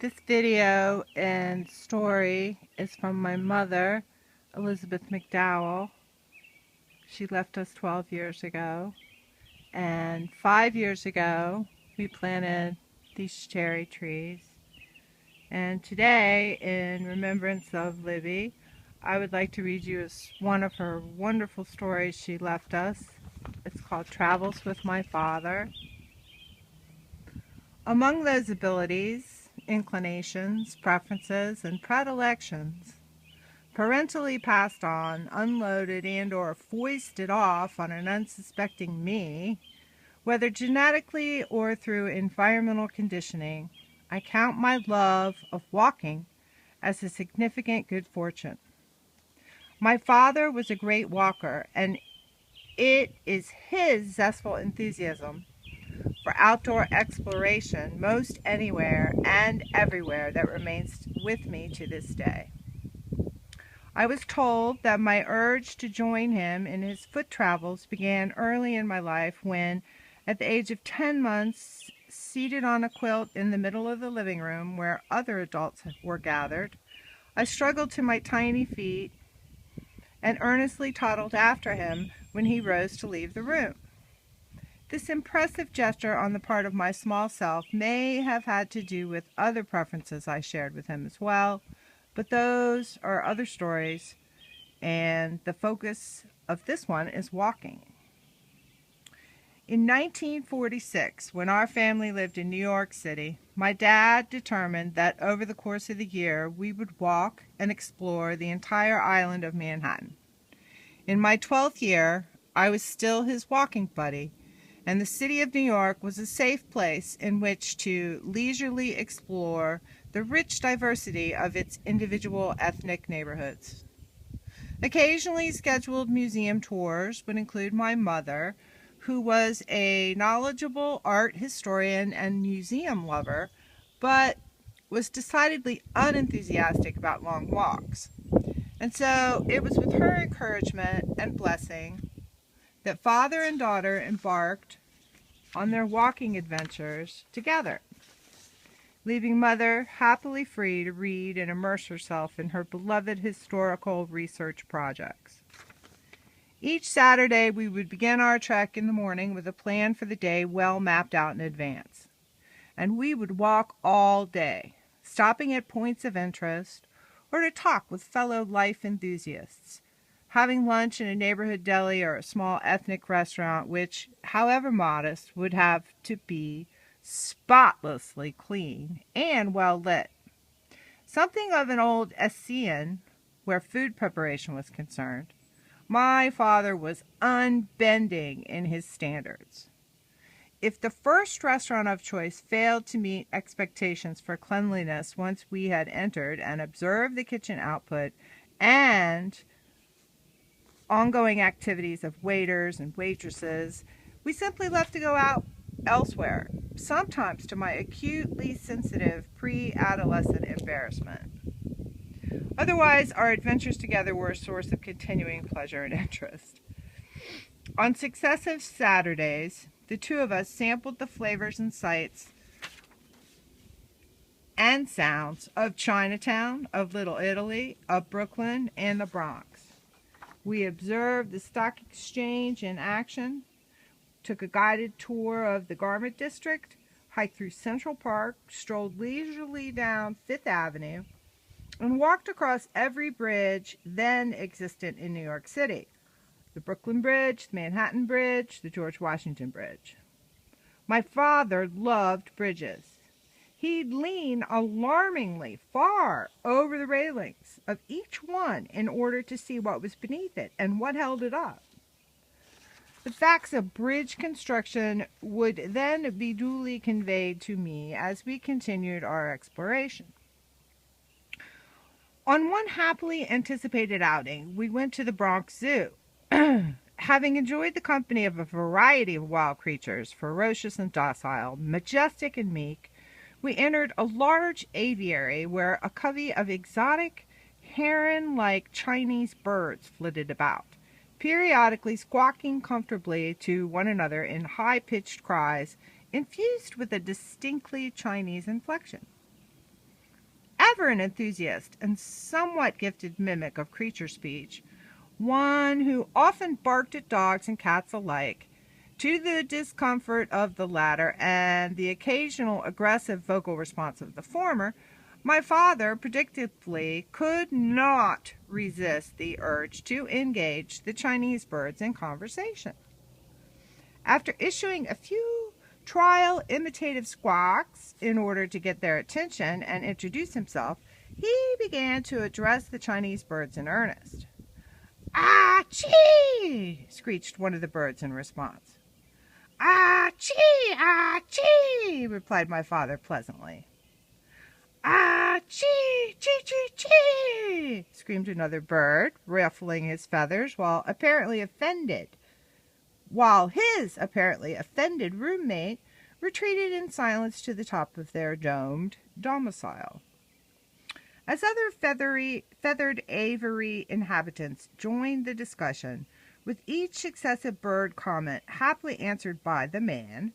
This video and story is from my mother, Elizabeth McDowell. She left us 12 years ago, and 5 years ago we planted these cherry trees. And today, in remembrance of Libbie, I would like to read you one of her wonderful stories she left us. It's called Travels with My Father. Among those abilities, inclinations, preferences, and predilections, parentally passed on, unloaded, and/or foisted off on an unsuspecting me, whether genetically or through environmental conditioning, I count my love of walking as a significant good fortune. My father was a great walker, and it is his zestful enthusiasm for outdoor exploration most anywhere and everywhere that remains with me to this day. I was told that my urge to join him in his foot travels began early in my life when, at the age of 10 months, seated on a quilt in the middle of the living room where other adults were gathered, I struggled to my tiny feet and earnestly toddled after him when he rose to leave the room. This impressive gesture on the part of my small self may have had to do with other preferences I shared with him as well, but those are other stories, and the focus of this one is walking. In 1946, when our family lived in New York City, my dad determined that over the course of the year we would walk and explore the entire island of Manhattan. In my 12th year, I was still his walking buddy, and the city of New York was a safe place in which to leisurely explore the rich diversity of its individual ethnic neighborhoods. Occasionally scheduled museum tours would include my mother, who was a knowledgeable art historian and museum lover, but was decidedly unenthusiastic about long walks. And so it was with her encouragement and blessing that father and daughter embarked on their walking adventures together, leaving mother happily free to read and immerse herself in her beloved historical research projects. Each Saturday we would begin our trek in the morning with a plan for the day well mapped out in advance. And we would walk all day, stopping at points of interest or to talk with fellow life enthusiasts, having lunch in a neighborhood deli or a small ethnic restaurant which, however modest, would have to be spotlessly clean and well lit. Something of an old Essene where food preparation was concerned. My father was unbending in his standards. If the first restaurant of choice failed to meet expectations for cleanliness once we had entered and observed the kitchen output and ongoing activities of waiters and waitresses, we simply left to go out elsewhere, sometimes to my acutely sensitive pre-adolescent embarrassment. Otherwise, our adventures together were a source of continuing pleasure and interest. On successive Saturdays, the two of us sampled the flavors and sights and sounds of Chinatown, of Little Italy, of Brooklyn, and the Bronx. We observed the stock exchange in action, took a guided tour of the garment district, hiked through Central Park, strolled leisurely down Fifth Avenue, and walked across every bridge then existent in New York City. The Brooklyn Bridge, the Manhattan Bridge, the George Washington Bridge. My father loved bridges. He'd lean alarmingly far over the railings of each one in order to see what was beneath it and what held it up. The facts of bridge construction would then be duly conveyed to me as we continued our exploration. On one happily anticipated outing, we went to the Bronx Zoo. Having enjoyed the company of a variety of wild creatures, ferocious and docile, majestic and meek, we entered a large aviary where a covey of exotic, heron-like Chinese birds flitted about, periodically squawking comfortably to one another in high-pitched cries infused with a distinctly Chinese inflection. never an enthusiast and somewhat gifted mimic of creature speech, one who often barked at dogs and cats alike, to the discomfort of the latter and the occasional aggressive vocal response of the former, my father, predictably, could not resist the urge to engage the Chinese birds in conversation. After issuing a few trial imitative squawks in order to get their attention and introduce himself, he began to address the Chinese birds in earnest. "Ah-chee!" screeched one of the birds in response. "Ah-chee! Ah-chee!" replied my father pleasantly. "Ah-chee! Chee-chee-chee!" screamed another bird, ruffling his feathers while his apparently offended roommate retreated in silence to the top of their domed domicile. As other feathered aviary inhabitants joined the discussion, with each successive bird comment happily answered by the man,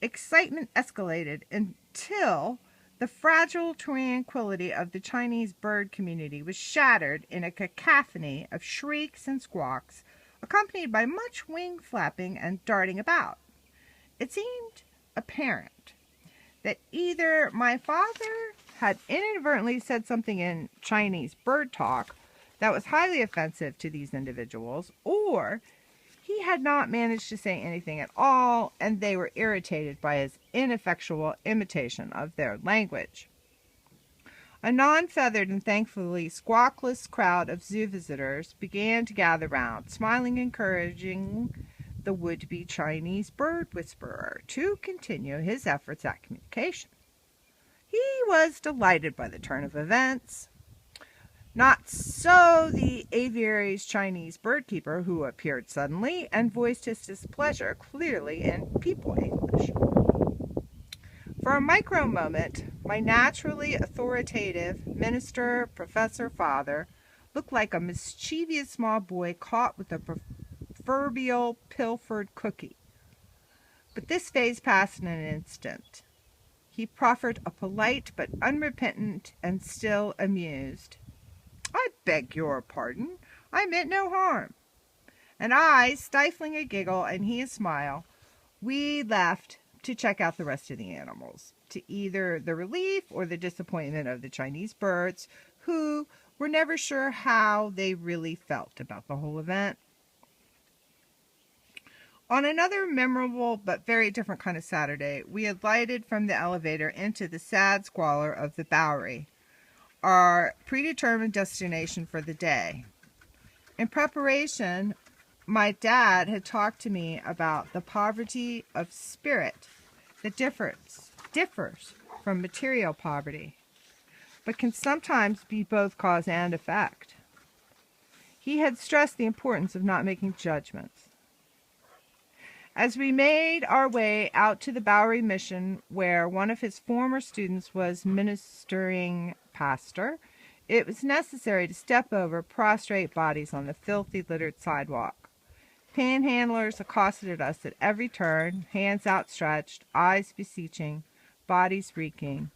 excitement escalated until the fragile tranquility of the Chinese bird community was shattered in a cacophony of shrieks and squawks, accompanied by much wing flapping and darting about. It seemed apparent that either my father had inadvertently said something in Chinese bird talk that was highly offensive to these individuals, or he had not managed to say anything at all, and they were irritated by his ineffectual imitation of their language. A non-feathered and thankfully squawkless crowd of zoo visitors began to gather round, smiling, encouraging the would-be Chinese bird whisperer to continue his efforts at communication. He was delighted by the turn of events. Not so the aviary's Chinese bird keeper, who appeared suddenly and voiced his displeasure clearly in people English. For a micro moment, my naturally authoritative minister, professor, father looked like a mischievous small boy caught with a proverbial pilfered cookie. But this phase passed in an instant. He proffered a polite but unrepentant and still amused, "I beg your pardon. I meant no harm." And I, stifling a giggle and he a smile, we left to check out the rest of the animals, to either the relief or the disappointment of the Chinese birds, who were never sure how they really felt about the whole event. On another memorable but very different kind of Saturday, we alighted from the elevator into the sad squalor of the Bowery, our predetermined destination for the day. In preparation, my dad had talked to me about the poverty of spirit that differs from material poverty, but can sometimes be both cause and effect. He had stressed the importance of not making judgments. As we made our way out to the Bowery Mission, where one of his former students was ministering pastor, it was necessary to step over prostrate bodies on the filthy, littered sidewalk. Panhandlers accosted us at every turn, hands outstretched, eyes beseeching, bodies reeking.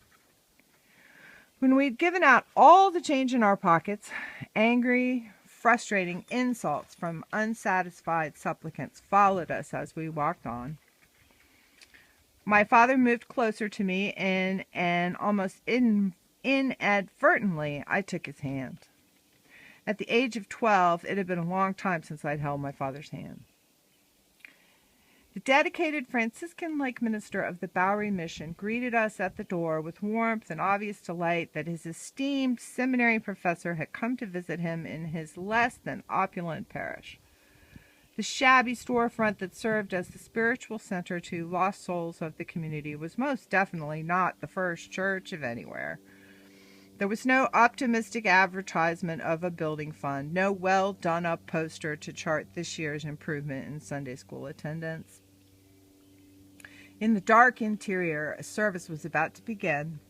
When we'd given out all the change in our pockets, angry, frustrating insults from unsatisfied supplicants followed us as we walked on. My father moved closer to me, and almost inadvertently I took his hand. At the age of 12, it had been a long time since I'd held my father's hand. The dedicated Franciscan-like minister of the Bowery Mission greeted us at the door with warmth and obvious delight that his esteemed seminary professor had come to visit him in his less than opulent parish. The shabby storefront that served as the spiritual center to lost souls of the community was most definitely not the first church of anywhere. There was no optimistic advertisement of a building fund, no well-done-up poster to chart this year's improvement in Sunday school attendance. In the dark interior, a service was about to begin.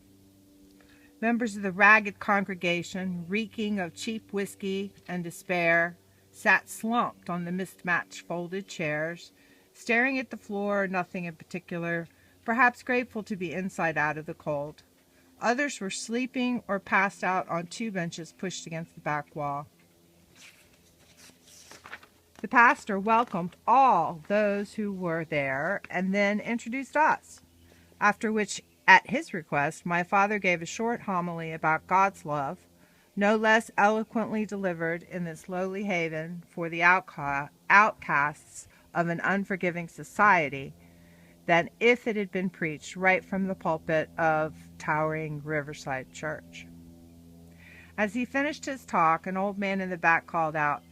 Members of the ragged congregation, reeking of cheap whiskey and despair, sat slumped on the mismatched folded chairs, staring at the floor, nothing in particular, perhaps grateful to be inside out of the cold. Others were sleeping or passed out on 2 benches pushed against the back wall. The pastor welcomed all those who were there and then introduced us, after which, at his request, my father gave a short homily about God's love, no less eloquently delivered in this lowly haven for the outcasts of an unforgiving society than if it had been preached right from the pulpit of towering Riverside Church. As he finished his talk, an old man in the back called out,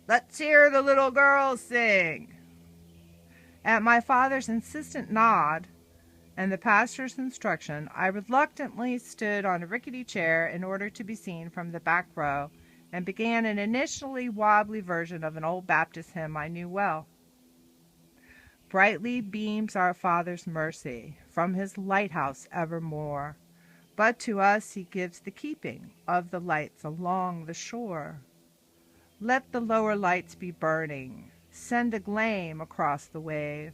"Let's hear the little girls sing." At my father's insistent nod and the pastor's instruction, I reluctantly stood on a rickety chair in order to be seen from the back row and began an initially wobbly version of an old Baptist hymn I knew well. Brightly beams our Father's mercy from his lighthouse evermore, but to us he gives the keeping of the lights along the shore. Let the lower lights be burning, send a gleam across the wave.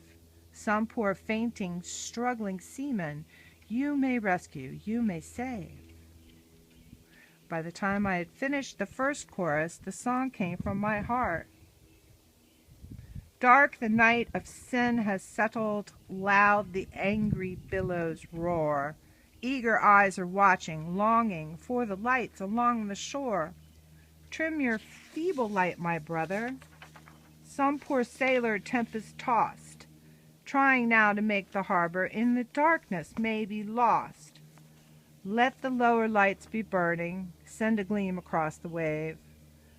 Some poor fainting, struggling seaman you may rescue, you may save. By the time I had finished the first chorus, the song came from my heart. Dark the night of sin has settled, loud the angry billows roar. Eager eyes are watching, longing for the lights along the shore. Trim your feeble light, my brother. Some poor sailor tempest-tossed, trying now to make the harbor, in the darkness may be lost. Let the lower lights be burning, send a gleam across the wave.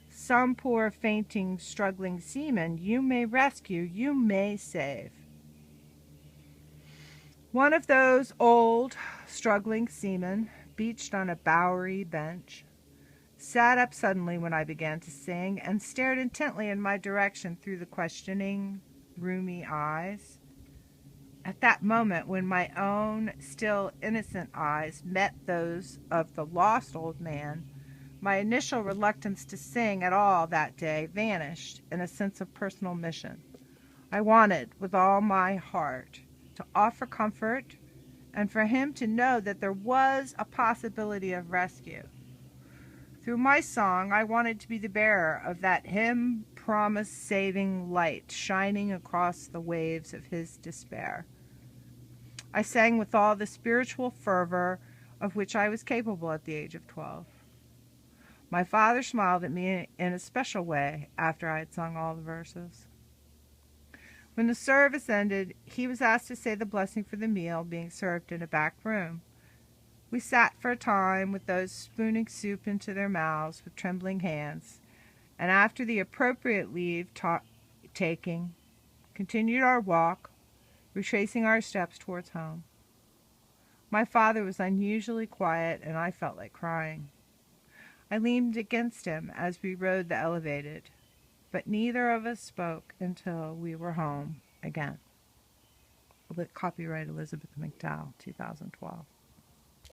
Some poor fainting, struggling seaman you may rescue, you may save. One of those old, struggling seamen, beached on a bowery bench, sat up suddenly when I began to sing and stared intently in my direction through the questioning, rheumy eyes. At that moment, when my own still innocent eyes met those of the lost old man, my initial reluctance to sing at all that day vanished in a sense of personal mission. I wanted, with all my heart, to offer comfort and for him to know that there was a possibility of rescue. Through my song, I wanted to be the bearer of that him-promised saving light shining across the waves of his despair. I sang with all the spiritual fervor of which I was capable at the age of 12. My father smiled at me in a special way after I had sung all the verses. When the service ended, he was asked to say the blessing for the meal being served in a back room. We sat for a time with those spooning soup into their mouths with trembling hands, and after the appropriate leave-taking, continued our walk, retracing our steps towards home. My father was unusually quiet, and I felt like crying. I leaned against him as we rode the elevated, but neither of us spoke until we were home again. Copyright Elizabeth McDowell, 2012.